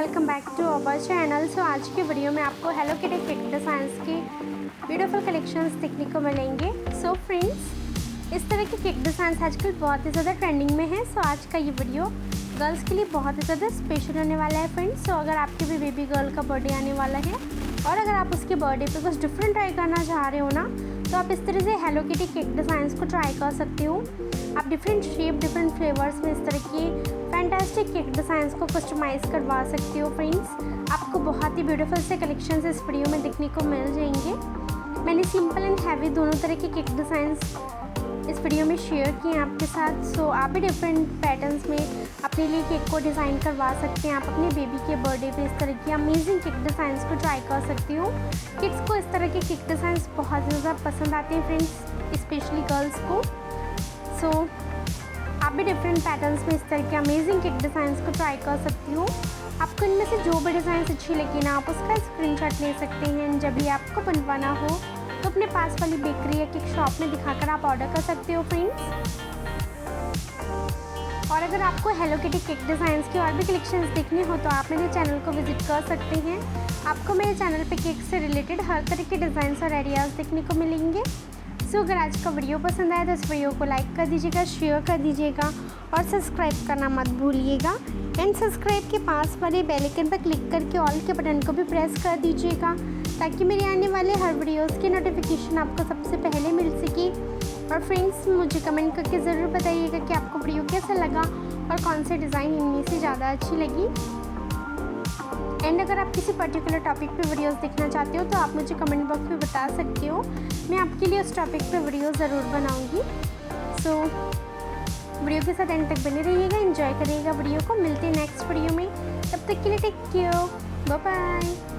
Welcome back to our channel. So आज की video में आपको हेलो किटी केक डिज़ाइंस की ब्यूटीफुल कलेक्शंस देखने को मिलेंगे। सो फ्रेंड्स, इस तरह के केक डिज़ाइंस आजकल बहुत ही ज़्यादा ट्रेंडिंग में है। सो आज का ये वीडियो गर्ल्स के लिए बहुत ही ज़्यादा स्पेशल होने वाला है फ्रेंड्स। सो अगर आपकी भी बेबी गर्ल का बर्थडे आने वाला है और अगर आप उसके बर्थडे पे कुछ डिफरेंट ट्राई करना चाह रहे हो ना, तो आप इस तरह से हेलो किटी केक डिज़ाइंस को ट्राई कर सकते हो। आप डिफरेंट शेप, डिफरेंट फ्लेवर्स में इस तरह के फैंटास्टिक केक डिज़ाइंस को कस्टमाइज़ करवा सकते हो फ्रेंड्स। आपको बहुत ही ब्यूटीफुल से कलेक्शंस इस वीडियो में देखने को मिल जाएंगे। मैंने सिंपल एंड हैवी दोनों तरह के केक डिज़ाइंस इस वीडियो में शेयर किए हैं आपके साथ। सो आप भी डिफरेंट पैटर्न्स में अपने लिए केक को डिज़ाइन करवा सकते हैं। आप अपने बेबी के बर्थडे पे इस तरह की अमेजिंग केक डिज़ाइंस को ट्राई कर सकते हो। किड्स को इस तरह के केक डिज़ाइंस बहुत ज़्यादा पसंद आते हैं फ्रेंड्स, स्पेशली गर्ल्स को। सो आप भी डिफरेंट पैटर्न्स में इस तरह के अमेजिंग केक डिज़ाइंस को ट्राई कर सकती हो। आपको इनमें से जो भी डिज़ाइन अच्छी लगी ना, आप उसका स्क्रीनशॉट ले सकते हैं। जब भी आपको बनवाना हो तो अपने पास वाली बेकरी या केक शॉप में दिखाकर आप ऑर्डर कर सकते हो फ्रेंड्स। और अगर आपको हेलो किटी केक डिज़ाइंस की और भी कलेक्शंस देखनी हो तो आप मेरे चैनल को विजिट कर सकते हैं। आपको मेरे चैनल पे केक से रिलेटेड हर तरह के डिज़ाइंस और आइडियाज़ देखने को मिलेंगे। सो अगर आज का वीडियो पसंद आया तो इस वीडियो को लाइक कर दीजिएगा, शेयर कर दीजिएगा और सब्सक्राइब करना मत भूलिएगा। एंड सब्सक्राइब के पास वाले बेल आइकन पर क्लिक करके ऑल के बटन को भी प्रेस कर दीजिएगा, ताकि मेरे आने वाले हर वीडियोस की नोटिफिकेशन आपको सबसे पहले मिल सके। और फ्रेंड्स, मुझे कमेंट करके ज़रूर बताइएगा कि आपको वीडियो कैसा लगा और कौन से डिज़ाइन इनमें से ज़्यादा अच्छी लगी। एंड अगर आप किसी पर्टिकुलर टॉपिक पे वीडियोस देखना चाहते हो तो आप मुझे कमेंट बॉक्स में बता सकते हो। मैं आपके लिए उस टॉपिक पे वीडियो ज़रूर बनाऊंगी। सो वीडियो के साथ एंड तक बने रहिएगा, एंजॉय करिएगा वीडियो को। मिलते हैं नेक्स्ट वीडियो में, तब तक के लिए टेक केयर, बाय बाय।